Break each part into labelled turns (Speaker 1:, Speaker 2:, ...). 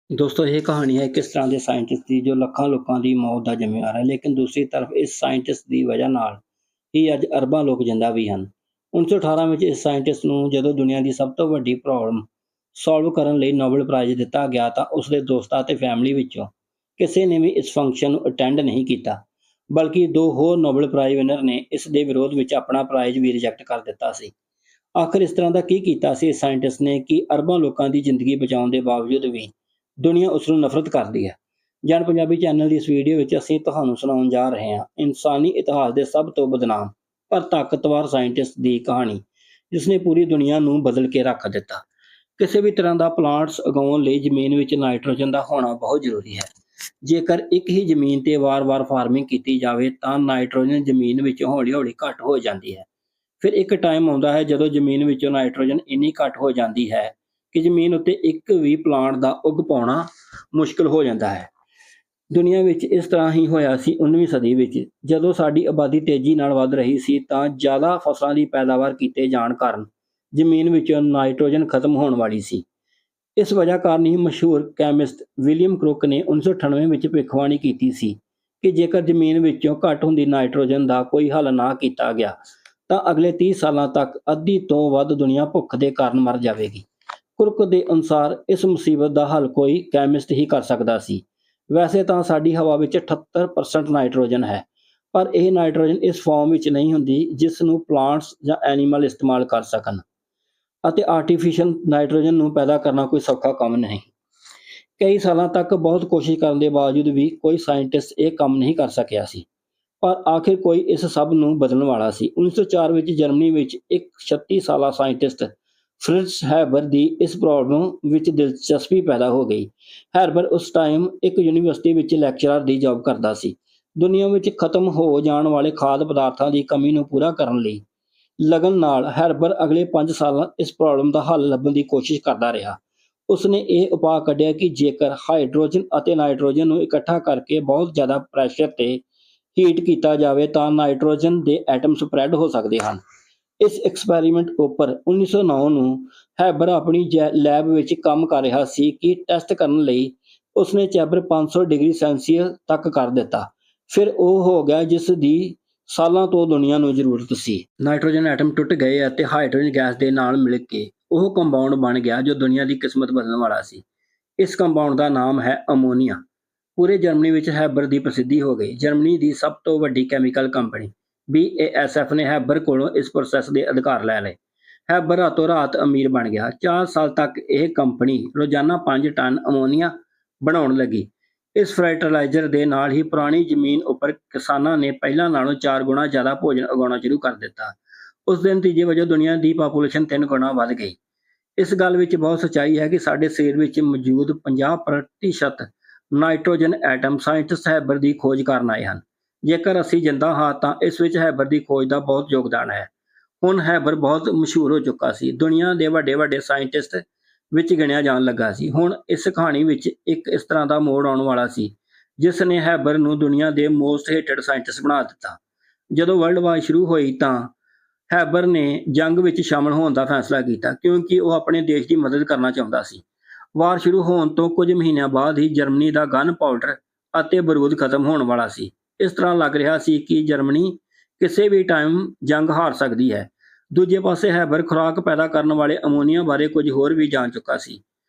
Speaker 1: ਦੋਸਤੋ ਇਹ ਕਹਾਣੀ ਹੈ ਕਿਸ ਤਰ੍ਹਾਂ ਦੇ ਸਾਇੰਟਿਸਟ ਦੀ ਜੋ ਲੱਖਾਂ ਲੋਕਾਂ ਦੀ ਮੌਤ ਦਾ ਜ਼ਿੰਮੇਵਾਰ ਹੈ, ਲੇਕਿਨ ਦੂਸਰੀ ਤਰਫ ਇਸ ਸਾਇੰਟਿਸਟ ਦੀ ਵਜ੍ਹਾ ਨਾਲ ਹੀ ਅੱਜ ਅਰਬਾਂ ਲੋਕ ਜਿੰਦਾ ਵੀ ਹਨ। 1918 ਵਿੱਚ ਇਸ ਸਾਇੰਟਿਸਟ ਨੂੰ ਜਦੋਂ ਦੁਨੀਆ ਦੀ ਸਭ ਤੋਂ ਵੱਡੀ ਪ੍ਰੋਬਲਮ ਸੋਲਵ ਕਰਨ ਲਈ ਨੋਬਲ ਪ੍ਰਾਈਜ਼ ਦਿੱਤਾ ਗਿਆ ਤਾਂ ਉਸਦੇ ਦੋਸਤਾਂ ਅਤੇ ਫੈਮਿਲੀ ਵਿੱਚੋਂ ਕਿਸੇ ਨੇ ਵੀ ਇਸ ਫੰਕਸ਼ਨ ਨੂੰ ਅਟੈਂਡ ਨਹੀਂ ਕੀਤਾ, ਬਲਕਿ ਦੋ ਹੋਰ ਨੋਬਲ ਪ੍ਰਾਈਜ਼ ਵਿਨਰ ਨੇ ਇਸ ਦੇ ਵਿਰੋਧ ਵਿੱਚ ਆਪਣਾ ਪ੍ਰਾਈਜ਼ ਵੀ ਰਿਜੈਕਟ ਕਰ ਦਿੱਤਾ ਸੀ। ਆਖਿਰ ਇਸ ਤਰ੍ਹਾਂ ਦਾ ਕੀ ਕੀਤਾ ਸੀ ਇਸ ਸਾਇੰਟਿਸਟ ਨੇ ਕਿ ਅਰਬਾਂ ਲੋਕਾਂ ਦੀ ਜ਼ਿੰਦਗੀ ਬਚਾਉਣ ਦੇ ਬਾਵਜੂਦ ਵੀ ਦੁਨੀਆ ਉਸ ਨੂੰ ਨਫ਼ਰਤ ਕਰਦੀ ਹੈ। ਜਨ ਪੰਜਾਬੀ ਚੈਨਲ ਦੀ ਇਸ ਵੀਡੀਓ ਵਿੱਚ ਅਸੀਂ ਤੁਹਾਨੂੰ ਸੁਣਾਉਣ ਜਾ ਰਹੇ ਹਾਂ ਇਨਸਾਨੀ ਇਤਿਹਾਸ ਦੇ ਸਭ ਤੋਂ ਬਦਨਾਮ ਪਰ ਤਾਕਤਵਰ ਸਾਇੰਟਿਸਟ ਦੀ ਕਹਾਣੀ, ਜਿਸ ਨੇ ਪੂਰੀ ਦੁਨੀਆ ਨੂੰ ਬਦਲ ਕੇ ਰੱਖ ਦਿੱਤਾ। ਕਿਸੇ ਵੀ ਤਰ੍ਹਾਂ ਦਾ ਪਲਾਂਟਸ ਉਗਾਉਣ ਲਈ ਜ਼ਮੀਨ ਵਿੱਚ ਨਾਈਟ੍ਰੋਜਨ ਦਾ ਹੋਣਾ ਬਹੁਤ ਜ਼ਰੂਰੀ ਹੈ। ਜੇਕਰ ਇੱਕ ਹੀ ਜ਼ਮੀਨ ਤੇ ਵਾਰ-ਵਾਰ ਫਾਰਮਿੰਗ ਕੀਤੀ ਜਾਵੇ ਤਾਂ ਨਾਈਟ੍ਰੋਜਨ ਜ਼ਮੀਨ ਵਿੱਚ ਹੌਲੀ-ਹੌਲੀ ਘੱਟ ਹੋ ਜਾਂਦੀ ਹੈ। ਫਿਰ ਇੱਕ ਟਾਈਮ ਆਉਂਦਾ ਹੈ ਜਦੋਂ ਜ਼ਮੀਨ ਵਿੱਚੋਂ ਨਾਈਟ੍ਰੋਜਨ ਇੰਨੀ ਘੱਟ ਹੋ ਜਾਂਦੀ ਹੈ ਕਿ ਜ਼ਮੀਨ ਉੱਤੇ ਇੱਕ ਵੀ ਪਲਾਂਟ ਦਾ ਉੱਗ ਪਾਉਣਾ ਮੁਸ਼ਕਲ ਹੋ ਜਾਂਦਾ ਹੈ। ਦੁਨੀਆ ਵਿੱਚ ਇਸ ਤਰ੍ਹਾਂ ਹੀ ਹੋਇਆ ਸੀ 19ਵੀਂ ਸਦੀ ਵਿੱਚ, ਜਦੋਂ ਸਾਡੀ ਆਬਾਦੀ ਤੇਜ਼ੀ ਨਾਲ ਵੱਧ ਰਹੀ ਸੀ ਤਾਂ ਜ਼ਿਆਦਾ ਫਸਲਾਂ ਦੀ ਪੈਦਾਵਾਰ ਕੀਤੇ ਜਾਣ ਕਾਰਨ ਜ਼ਮੀਨ ਵਿੱਚੋਂ ਨਾਈਟ੍ਰੋਜਨ ਖਤਮ ਹੋਣ ਵਾਲੀ ਸੀ। ਇਸ ਵਜ੍ਹਾ ਕਾਰਨ ਹੀ ਮਸ਼ਹੂਰ ਕੈਮਿਸਟ ਵਿਲੀਅਮ ਕ੍ਰੁਕ ਨੇ 1998 ਵਿੱਚ ਭਵਿੱਖਬਾਣੀ ਕੀਤੀ ਸੀ ਕਿ ਜੇਕਰ ਜ਼ਮੀਨ ਵਿੱਚੋਂ ਘੱਟ ਹੁੰਦੀ ਨਾਈਟ੍ਰੋਜਨ ਦਾ ਕੋਈ ਹੱਲ ਨਾ ਕੀਤਾ ਗਿਆ ਤਾਂ ਅਗਲੇ 30 ਸਾਲਾਂ ਤੱਕ ਅੱਧੀ ਤੋਂ ਵੱਧ ਦੁਨੀਆ ਭੁੱਖ ਦੇ ਕਾਰਨ ਮਰ ਜਾਵੇਗੀ। ਕੁਰਕ ਦੇ ਅਨੁਸਾਰ ਇਸ ਮੁਸੀਬਤ ਦਾ ਹੱਲ ਕੋਈ ਕੈਮਿਸਟ ਹੀ ਕਰ ਸਕਦਾ ਸੀ। ਵੈਸੇ ਤਾਂ ਸਾਡੀ ਹਵਾ ਵਿੱਚ 78% ਨਾਈਟ੍ਰੋਜਨ ਹੈ, ਪਰ ਇਹ ਨਾਈਟ੍ਰੋਜਨ ਇਸ ਫਾਰਮ ਵਿੱਚ ਨਹੀਂ ਹੁੰਦੀ ਜਿਸ ਨੂੰ ਪਲਾਂਟਸ ਜਾਂ ਐਨੀਮਲ ਇਸਤੇਮਾਲ ਕਰ ਸਕਣ, ਅਤੇ ਆਰਟੀਫਿਸ਼ੀਅਲ ਨਾਈਟ੍ਰੋਜਨ ਨੂੰ ਪੈਦਾ ਕਰਨਾ ਕੋਈ ਸੌਖਾ ਕੰਮ ਨਹੀਂ। ਕਈ ਸਾਲਾਂ ਤੱਕ ਬਹੁਤ ਕੋਸ਼ਿਸ਼ ਕਰਨ ਦੇ ਬਾਵਜੂਦ ਵੀ ਕੋਈ ਸਾਇੰਟਿਸਟ ਇਹ ਕੰਮ ਨਹੀਂ ਕਰ ਸਕਿਆ ਸੀ, ਪਰ ਆਖਿਰ ਕੋਈ ਇਸ ਸਭ ਨੂੰ ਬਦਲਣ ਵਾਲਾ ਸੀ। 1904 ਵਿੱਚ ਜਰਮਨੀ ਵਿੱਚ ਇੱਕ 36 ਸਾਲਾ ਸਾਇੰਟਿਸਟ ਫ੍ਰਿਟਜ਼ ਹੈਬਰ ਦੀ ਇਸ ਪ੍ਰੋਬਲਮ ਵਿੱਚ ਦਿਲਚਸਪੀ ਪੈਦਾ ਹੋ ਗਈ। ਹੈਬਰ ਉਸ ਟਾਈਮ ਇੱਕ ਯੂਨੀਵਰਸਿਟੀ ਵਿੱਚ ਲੈਕਚਰਰ ਦੀ ਜੌਬ ਕਰਦਾ ਸੀ। ਦੁਨੀਆ ਵਿੱਚ ਖਤਮ ਹੋ ਜਾਣ ਵਾਲੇ ਖਾਦ ਪਦਾਰਥਾਂ ਦੀ ਕਮੀ ਨੂੰ ਪੂਰਾ ਕਰਨ ਲਈ ਲਗਨ ਨਾਲ ਹੈਬਰ ਅਗਲੇ 5 ਸਾਲ ਇਸ ਪ੍ਰੋਬਲਮ ਦਾ ਹੱਲ ਲੱਭਣ ਦੀ ਕੋਸ਼ਿਸ਼ ਕਰਦਾ ਰਿਹਾ। ਉਸਨੇ ਇਹ ਉਪਾਅ ਕੱਢਿਆ ਕਿ ਜੇਕਰ ਹਾਈਡਰੋਜਨ ਅਤੇ ਨਾਈਟ੍ਰੋਜਨ ਨੂੰ ਇਕੱਠਾ ਕਰਕੇ ਬਹੁਤ ਜ਼ਿਆਦਾ ਪ੍ਰੈਸ਼ਰ ਤੇ ਹੀਟ ਕੀਤਾ ਜਾਵੇ ਤਾਂ ਨਾਈਟ੍ਰੋਜਨ ਦੇ ਐਟਮ ਸਪਰੈਡ ਹੋ ਸਕਦੇ ਹਨ। ਇਸ ਐਕਸਪੈਰੀਮੈਂਟ ਉੱਪਰ 1909 ਨੂੰ ਹੈਬਰ ਆਪਣੀ ਲੈਬ ਵਿੱਚ ਕੰਮ ਕਰ ਰਿਹਾ ਸੀ ਕਿ ਟੈਸਟ ਕਰਨ ਲਈ ਉਸਨੇ ਚੈਂਬਰ 500 ਡਿਗਰੀ ਸੈਲਸੀਅਸ ਤੱਕ ਕਰ ਦਿੱਤਾ। ਫਿਰ ਉਹ ਹੋ ਗਿਆ ਜਿਸ ਦੀ ਸਾਲਾਂ ਤੋਂ ਦੁਨੀਆ ਨੂੰ ਜ਼ਰੂਰਤ ਸੀ। ਨਾਈਟ੍ਰੋਜਨ ਐਟਮ ਟੁੱਟ ਗਏ ਅਤੇ ਹਾਈਡਰੋਜਨ ਗੈਸ ਦੇ ਨਾਲ ਮਿਲ ਕੇ ਉਹ ਕੰਪਾਊਂਡ ਬਣ ਗਿਆ ਜੋ ਦੁਨੀਆ ਦੀ ਕਿਸਮਤ ਬਦਲਣ ਵਾਲਾ ਸੀ। ਇਸ ਕੰਪਾਊਂਡ ਦਾ ਨਾਮ ਹੈ ਅਮੋਨੀਆ। ਪੂਰੇ ਜਰਮਨੀ ਵਿੱਚ ਹੈਬਰ ਦੀ ਪ੍ਰਸਿੱਧੀ ਹੋ ਗਈ। ਜਰਮਨੀ ਦੀ ਸਭ ਤੋਂ ਵੱਡੀ ਕੈਮੀਕਲ ਕੰਪਨੀ BASF ਨੇ ਹੈਬਰ ਕੋਲੋਂ ਇਸ ਪ੍ਰੋਸੈਸ ਦੇ ਅਧਿਕਾਰ ਲੈ ਲਏ। ਹੈਬਰ ਰਾਤੋਂ ਰਾਤ ਅਮੀਰ ਬਣ ਗਿਆ। 4 ਸਾਲ ਤੱਕ ਇਹ ਕੰਪਨੀ ਰੋਜ਼ਾਨਾ 5 ਟਨ ਅਮੋਨੀਆ ਬਣਾਉਣ ਲੱਗੀ। ਇਸ ਫਰਟੀਲਾਈਜ਼ਰ ਦੇ ਨਾਲ ਹੀ ਪੁਰਾਣੀ ਜ਼ਮੀਨ ਉੱਪਰ ਕਿਸਾਨਾਂ ਨੇ ਪਹਿਲਾਂ ਨਾਲੋਂ 4 ਗੁਣਾ ਜ਼ਿਆਦਾ ਭੋਜਨ ਉਗਾਉਣਾ ਸ਼ੁਰੂ ਕਰ ਦਿੱਤਾ। ਉਸ ਦੇ ਨਤੀਜੇ ਵਜੋਂ ਦੁਨੀਆ ਦੀ ਪਾਪੂਲੇਸ਼ਨ 3 ਗੁਣਾ ਵੱਧ ਗਈ। ਇਸ ਗੱਲ ਵਿੱਚ ਬਹੁਤ ਸੱਚਾਈ ਹੈ ਕਿ ਸਾਡੇ ਸਰੀਰ ਵਿੱਚ ਮੌਜੂਦ 50% ਨਾਈਟ੍ਰੋਜਨ ਐਟਮ ਸਾਇੰਟਿਸਟ ਹੈਬਰ ਦੀ ਖੋਜ ਕਰਨ ਆਏ ਹਨ। ਜੇਕਰ ਅਸੀਂ ਜਿੰਦਾ ਹਾਂ ਤਾਂ ਇਸ ਵਿੱਚ ਹੈਬਰ ਦੀ ਖੋਜ ਦਾ ਬਹੁਤ ਯੋਗਦਾਨ ਹੈ। ਹੁਣ ਹੈਬਰ ਬਹੁਤ ਮਸ਼ਹੂਰ ਹੋ ਚੁੱਕਾ ਸੀ, ਦੁਨੀਆ ਦੇ ਵੱਡੇ ਸਾਇੰਟਿਸਟ ਵਿੱਚ ਗਿਣਿਆ ਜਾਣ ਲੱਗਾ ਸੀ। ਹੁਣ ਇਸ ਕਹਾਣੀ ਵਿੱਚ ਇੱਕ ਇਸ ਤਰ੍ਹਾਂ ਦਾ ਮੋੜ ਆਉਣ ਵਾਲਾ ਸੀ ਜਿਸ ਨੇ ਹੈਬਰ ਨੂੰ ਦੁਨੀਆ ਦੇ ਮੋਸਟ ਹੇਟਡ ਸਾਇੰਟਿਸਟ ਬਣਾ ਦਿੱਤਾ। ਜਦੋਂ ਵਰਲਡ ਵਾਰ ਸ਼ੁਰੂ ਹੋਈ ਤਾਂ ਹੈਬਰ ਨੇ ਜੰਗ ਵਿੱਚ ਸ਼ਾਮਲ ਹੋਣ ਦਾ ਫੈਸਲਾ ਕੀਤਾ ਕਿਉਂਕਿ ਉਹ ਆਪਣੇ ਦੇਸ਼ ਦੀ ਮਦਦ ਕਰਨਾ ਚਾਹੁੰਦਾ ਸੀ। ਵਾਰ ਸ਼ੁਰੂ ਹੋਣ ਤੋਂ ਕੁਝ ਮਹੀਨਿਆਂ ਬਾਅਦ ਹੀ ਜਰਮਨੀ ਦਾ ਗਨ ਪਾਊਡਰ ਅਤੇ ਬਰੂਦ ਖਤਮ ਹੋਣ ਵਾਲਾ ਸੀ। ਇਸ ਤਰ੍ਹਾਂ ਲੱਗ ਰਿਹਾ ਸੀ ਕਿ ਜਰਮਨੀ ਕਿਸੇ ਵੀ ਟਾਈਮ ਜੰਗ ਹਾਰ ਸਕਦੀ ਹੈ। ਦੂਜੇ ਪਾਸੇ ਹੈਬਰ ਖੁਰਾਕ ਪੈਦਾ ਕਰਨ ਵਾਲੇ ਅਮੋਨੀਆ ਬਾਰੇ ਕੁਝ ਹੋਰ ਵੀ ਜਾਣ ਚੁੱਕਾ ਸੀ।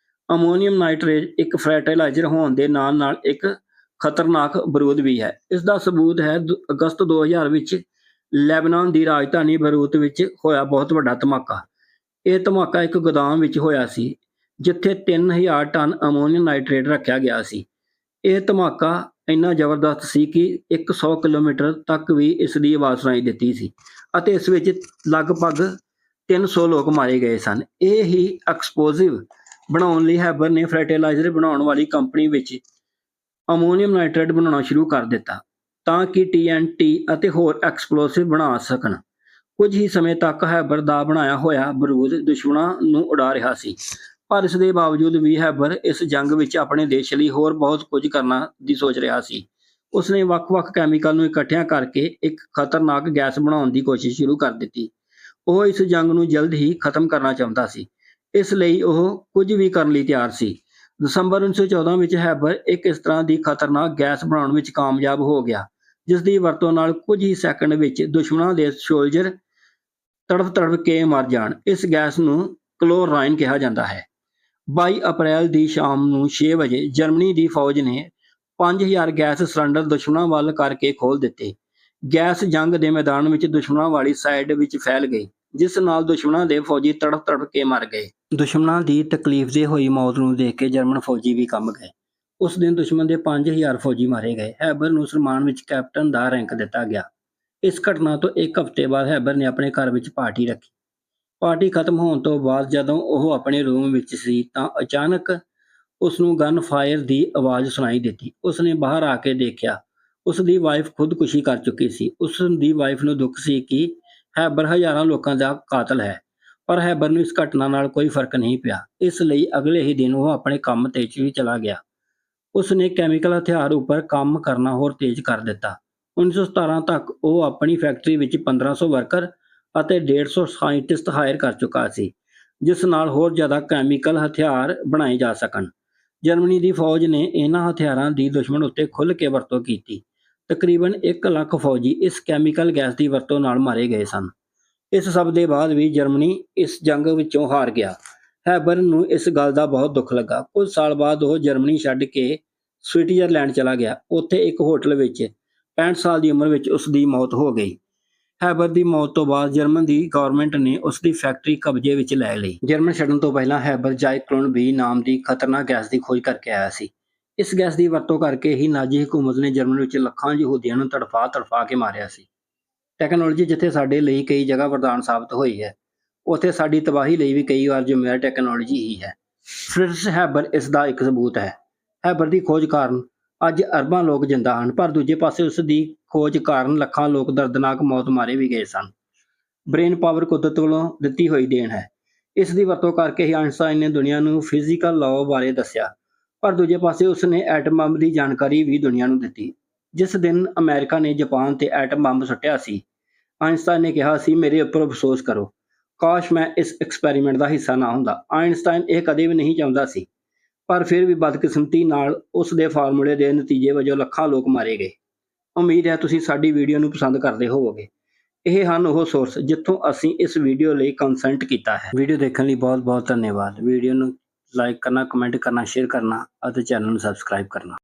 Speaker 1: ਅਮੋਨੀਅਮ ਨਾਈਟ੍ਰੇਟ ਇੱਕ ਫਰਟੀਲਾਈਜ਼ਰ ਹੋਣ ਦੇ ਨਾਲ ਇੱਕ ਖਤਰਨਾਕ ਬਰੂਦ ਵੀ ਹੈ। ਇਸ ਦਾ ਸਬੂਤ ਹੈ ਅਗਸਤ 2000 ਵਿੱਚ ਲੈਬਨਾਨ ਦੀ ਰਾਜਧਾਨੀ ਬੈਰੂਤ ਵਿੱਚ ਹੋਇਆ ਬਹੁਤ ਵੱਡਾ ਧਮਾਕਾ। ਇਹ ਧਮਾਕਾ ਇੱਕ ਗੋਦਾਮ ਵਿੱਚ ਹੋਇਆ ਸੀ ਜਿੱਥੇ 3000 ਟਨ ਅਮੋਨੀਅਮ ਨਾਈਟ੍ਰੇਟ ਰੱਖਿਆ ਗਿਆ ਸੀ। ਇਹ ਧਮਾਕਾ ਇੰਨਾ ਜ਼ਬਰਦਸਤ ਸੀ ਕਿ 100 ਕਿਲੋਮੀਟਰ ਤੱਕ ਵੀ ਇਸ ਦੀ ਆਵਾਜ਼ ਸੁਣਾਈ ਦਿੱਤੀ ਸੀ ਅਤੇ ਇਸ ਵਿੱਚ ਲਗਭਗ 300 ਲੋਕ ਮਾਰੇ ਗਏ ਸਨ। ਇਹ ਹੀ ਐਕਸਪਲੋਸਿਵ ਬਣਾਉਣ ਲਈ ਹੈਬਰ ਨੇ ਫਰਟੀਲਾਈਜ਼ਰ ਬਣਾਉਣ ਵਾਲੀ ਕੰਪਨੀ ਵਿੱਚ ਅਮੋਨੀਅਮ ਨਾਈਟ੍ਰੇਟ ਬਣਾਉਣਾ ਸ਼ੁਰੂ ਕਰ ਦਿੱਤਾ ਤਾਂ ਕਿ TNT ਅਤੇ ਹੋਰ ਐਕਸਪਲੋਸਿਵ ਬਣਾ ਸਕਣ। ਕੁਝ ਹੀ ਸਮੇਂ ਤੱਕ ਹੈਬਰ ਦਾ ਬਣਾਇਆ ਹੋਇਆ ਬਰੂਦ ਦੁਸ਼ਮਣਾਂ ਨੂੰ ਉਡਾ ਰਿਹਾ ਸੀ, ਪਰ ਇਸ ਦੇ ਬਾਵਜੂਦ ਵੀ ਹੈਬਰ ਇਸ ਜੰਗ ਵਿੱਚ ਆਪਣੇ ਦੇਸ਼ ਲਈ ਹੋਰ ਬਹੁਤ ਕੁਝ ਕਰਨਾ ਦੀ ਸੋਚ ਰਿਹਾ ਸੀ। ਉਸਨੇ ਵੱਖ-ਵੱਖ ਕੈਮੀਕਲ ਨੂੰ ਇਕੱਠਿਆਂ ਕਰਕੇ ਇੱਕ ਖਤਰਨਾਕ ਗੈਸ ਬਣਾਉਣ ਦੀ ਕੋਸ਼ਿਸ਼ ਸ਼ੁਰੂ ਕਰ ਦਿੱਤੀ। ਉਹ ਇਸ ਜੰਗ ਨੂੰ ਜਲਦ ਹੀ ਖਤਮ ਕਰਨਾ ਚਾਹੁੰਦਾ ਸੀ, ਇਸ ਲਈ ਉਹ ਕੁਝ ਵੀ ਕਰਨ ਲਈ ਤਿਆਰ ਸੀ। ਦਸੰਬਰ 1914 ਵਿੱਚ ਹੈਬਰ ਇੱਕ ਇਸ ਤਰ੍ਹਾਂ ਦੀ ਖਤਰਨਾਕ ਗੈਸ ਬਣਾਉਣ ਵਿੱਚ ਕਾਮਯਾਬ ਹੋ ਗਿਆ, ਜਿਸ ਦੀ ਵਰਤੋਂ ਨਾਲ ਕੁਝ ਹੀ ਸੈਕਿੰਡ ਵਿੱਚ ਦੁਸ਼ਮਣਾਂ ਦੇ ਸੋਲਜਰ ਤੜਫ ਕੇ ਮਰ ਜਾਣ। ਇਸ ਗੈਸ ਨੂੰ ਕਲੋਰਾਈਨ ਕਿਹਾ ਜਾਂਦਾ ਹੈ। 22 ਅਪ੍ਰੈਲ ਦੀ ਸ਼ਾਮ ਨੂੰ 6 ਵਜੇ ਜਰਮਨੀ ਦੀ ਫੌਜ ਨੇ 5000 ਗੈਸ ਸਿਲੰਡਰ ਦੁਸ਼ਮਣਾਂ ਵੱਲ ਕਰਕੇ ਖੋਲ੍ਹ ਦਿੱਤੇ। ਗੈਸ ਜੰਗ ਦੇ ਮੈਦਾਨ ਵਿੱਚ ਦੁਸ਼ਮਣਾਂ ਵਾਲੀ ਸਾਈਡ ਵਿੱਚ ਫੈਲ ਗਈ, ਜਿਸ ਨਾਲ ਦੁਸ਼ਮਣਾਂ ਦੇ ਫੌਜੀ ਤੜਫ ਕੇ ਮਰ ਗਏ। ਦੁਸ਼ਮਣਾਂ ਦੀ ਤਕਲੀਫ ਦੇ ਹੋਈ ਮੌਤ ਨੂੰ ਦੇਖ ਕੇ ਜਰਮਨ ਫੌਜੀ ਵੀ ਕੰਬ ਗਏ। ਉਸ ਦਿਨ ਦੁਸ਼ਮਣ ਦੇ 5000 ਫੌਜੀ ਮਾਰੇ ਗਏ। ਹੈਬਰ ਨੂੰ ਸਨਮਾਨ ਵਿੱਚ ਕੈਪਟਨ ਦਾ ਰੈਂਕ ਦਿੱਤਾ ਗਿਆ। ਇਸ ਘਟਨਾ ਤੋਂ ਇੱਕ ਹਫ਼ਤੇ ਬਾਅਦ ਹੈਬਰ ਨੇ ਆਪਣੇ ਘਰ ਵਿੱਚ ਪਾਰਟੀ ਰੱਖੀ। ਪਾਰਟੀ ਖਤਮ ਹੋਣ ਤੋਂ ਬਾਅਦ ਜਦੋਂ ਉਹ ਆਪਣੇ ਰੂਮ ਵਿੱਚ ਸੀ ਤਾਂ ਅਚਾਨਕ ਉਸ ਨੂੰ ਗਨ ਫਾਇਰ ਦੀ ਆਵਾਜ਼ ਸੁਣਾਈ ਦਿੱਤੀ। ਉਸ ਨੇ ਬਾਹਰ ਆ ਕੇ ਦੇਖਿਆ, ਉਸ ਦੀ ਵਾਈਫ ਖੁਦਕੁਸ਼ੀ ਕਰ ਚੁੱਕੀ ਸੀ। ਉਸ ਦੀ ਵਾਈਫ ਨੂੰ ਦੁੱਖ ਸੀ ਕਿ ਹੈਬਰ ਹਜ਼ਾਰਾਂ ਲੋਕਾਂ ਦਾ ਕਾਤਲ ਹੈ, ਪਰ ਹੈਬਰ ਨੂੰ ਇਸ ਘਟਨਾ ਨਾਲ ਕੋਈ ਫਰਕ ਨਹੀਂ ਪਿਆ। ਇਸ ਲਈ ਅਗਲੇ ਹੀ ਦਿਨ ਉਹ ਆਪਣੇ ਕੰਮ ਤੇ ਵੀ ਚਲਾ ਗਿਆ। ਉਸ ਨੇ ਕੈਮੀਕਲ ਹਥਿਆਰ ਉੱਪਰ ਕੰਮ ਕਰਨਾ ਹੋਰ ਤੇਜ਼ ਕਰ ਦਿੱਤਾ। 1917 ਤੱਕ ਉਹ ਆਪਣੀ ਫੈਕਟਰੀ ਵਿੱਚ 1500 ਵਰਕਰ ਅਤੇ 150 ਸਾਇੰਟਿਸਟ ਹਾਇਰ ਕਰ ਚੁੱਕਾ ਸੀ, ਜਿਸ ਨਾਲ ਹੋਰ ਜ਼ਿਆਦਾ ਕੈਮੀਕਲ ਹਥਿਆਰ ਬਣਾਏ ਜਾ ਸਕਣ। ਜਰਮਨੀ ਦੀ ਫੌਜ ਨੇ ਇਹਨਾਂ ਹਥਿਆਰਾਂ ਦੀ ਦੁਸ਼ਮਣ ਉੱਤੇ ਖੁੱਲ੍ਹ ਕੇ ਵਰਤੋਂ ਕੀਤੀ। ਤਕਰੀਬਨ 1 ਲੱਖ ਫੌਜੀ ਇਸ ਕੈਮੀਕਲ ਗੈਸ ਦੀ ਵਰਤੋਂ ਨਾਲ ਮਾਰੇ ਗਏ ਸਨ। ਇਸ ਸਭ ਦੇ ਬਾਅਦ ਵੀ ਜਰਮਨੀ ਇਸ ਜੰਗ ਵਿੱਚੋਂ ਹਾਰ ਗਿਆ। ਹੈਬਰ ਨੂੰ ਇਸ ਗੱਲ ਦਾ ਬਹੁਤ ਦੁੱਖ ਲੱਗਾ। ਕੁਝ ਸਾਲ ਬਾਅਦ ਉਹ ਜਰਮਨੀ ਛੱਡ ਕੇ ਸਵਿਟਜ਼ਰਲੈਂਡ ਚਲਾ ਗਿਆ। ਉੱਥੇ ਇੱਕ ਹੋਟਲ ਵਿੱਚ 65 ਸਾਲ ਦੀ ਉਮਰ ਵਿੱਚ ਉਸ ਦੀ ਮੌਤ ਹੋ ਗਈ। ਹੈਬਰ ਦੀ ਮੌਤ ਤੋਂ ਬਾਅਦ ਜਰਮਨ ਦੀ ਗਵਰਨਮੈਂਟ ਨੇ ਉਸ ਦੀ ਫੈਕਟਰੀ ਕਬਜ਼ੇ ਵਿੱਚ ਲੈ ਲਈ। ਜਰਮਨ ਛੱਡਣ ਤੋਂ ਪਹਿਲਾਂ ਹੈਬਰ ਜ਼ਾਇਕਲੋਨ ਬੀ ਨਾਮ ਦੀ ਖਤਰਨਾਕ ਗੈਸ ਦੀ ਖੋਜ ਕਰਕੇ ਆਇਆ ਸੀ। ਇਸ ਗੈਸ ਦੀ ਵਰਤੋਂ ਕਰਕੇ ਹੀ ਨਾਜ਼ੀ ਹਕੂਮਤ ਨੇ ਜਰਮਨ ਵਿੱਚ ਲੱਖਾਂ ਯਹੂਦੀਆਂ ਨੂੰ ਤੜਫਾ ਕੇ ਮਾਰਿਆ ਸੀ। ਟੈਕਨੋਲੋਜੀ ਜਿੱਥੇ ਸਾਡੇ ਲਈ ਕਈ ਜਗ੍ਹਾ ਵਰਦਾਨ ਸਾਬਤ ਹੋਈ ਹੈ, ਉੱਥੇ ਸਾਡੀ ਤਬਾਹੀ ਲਈ ਵੀ ਕਈ ਵਾਰ ਜ਼ਿੰਮੇਵਾਰ ਟੈਕਨੋਲੋਜੀ ਹੀ ਹੈ। ਫ੍ਰਿਟਜ਼ ਹੈਬਰ ਇਸ ਦਾ ਇੱਕ ਸਬੂਤ ਹੈ। ਹੈਬਰ ਦੀ ਖੋਜ ਕਾਰਨ ਅੱਜ ਅਰਬਾਂ ਲੋਕ ਜਿੰਦਾ ਹਨ, ਪਰ ਦੂਜੇ ਪਾਸੇ ਉਸ ਦੀ ਖੋਜ ਕਾਰਨ ਲੱਖਾਂ ਲੋਕ ਦਰਦਨਾਕ ਮੌਤ ਮਾਰੇ ਵੀ ਗਏ ਸਨ। ਬ੍ਰੇਨ ਪਾਵਰ ਕੁਦਰਤ ਵੱਲੋਂ ਦਿੱਤੀ ਹੋਈ ਦੇਣ ਹੈ। ਇਸ ਦੀ ਵਰਤੋਂ ਕਰਕੇ ਹੀ ਆਇਨਸਟਾਈਨ ਨੇ ਦੁਨੀਆ ਨੂੰ ਫਿਜ਼ੀਕਲ ਲਾਅ ਬਾਰੇ ਦੱਸਿਆ, ਪਰ ਦੂਜੇ ਪਾਸੇ ਉਸ ਨੇ ਐਟਮ ਬੰਬ ਦੀ ਜਾਣਕਾਰੀ ਵੀ ਦੁਨੀਆ ਨੂੰ ਦਿੱਤੀ। ਜਿਸ ਦਿਨ ਅਮਰੀਕਾ ਨੇ ਜਾਪਾਨ ਤੇ ਐਟਮ ਬੰਬ ਸੁੱਟਿਆ ਸੀ, ਆਇਨਸਟਾਈਨ ਨੇ ਕਿਹਾ ਸੀ, ਮੇਰੇ ਉੱਪਰ ਅਫਸੋਸ ਕਰੋ, ਕਾਸ਼ ਮੈਂ ਇਸ ਐਕਸਪੈਰੀਮੈਂਟ ਦਾ ਹਿੱਸਾ ਨਾ ਹੁੰਦਾ। ਆਇਨਸਟਾਈਨ ਇਹ ਕਦੇ ਵੀ ਨਹੀਂ ਚਾਹੁੰਦਾ ਸੀ, ਪਰ ਫਿਰ ਵੀ ਬਦਕਿਸਮਤੀ ਨਾਲ ਉਸ ਦੇ ਫਾਰਮੂਲੇ ਦੇ ਨਤੀਜੇ ਵਜੋਂ ਲੱਖਾਂ ਲੋਕ ਮਾਰੇ ਗਏ। ਉਮੀਦ ਹੈ ਤੁਸੀਂ ਸਾਡੀ ਵੀਡੀਓ ਨੂੰ ਪਸੰਦ ਕਰਦੇ ਹੋਵੋਗੇ। ਇਹ ਹਨ ਉਹ ਸੋਰਸ ਜਿੱਥੋਂ ਅਸੀਂ ਇਸ ਵੀਡੀਓ ਲਈ ਕੰਸਲਟ ਕੀਤਾ ਹੈ। ਵੀਡੀਓ ਦੇਖਣ ਲਈ ਬਹੁਤ ਬਹੁਤ ਧੰਨਵਾਦ। ਵੀਡੀਓ ਨੂੰ ਲਾਈਕ ਕਰਨਾ, ਕਮੈਂਟ ਕਰਨਾ, ਸ਼ੇਅਰ ਕਰਨਾ ਅਤੇ ਚੈਨਲ ਨੂੰ ਸਬਸਕ੍ਰਾਈਬ ਕਰਨਾ।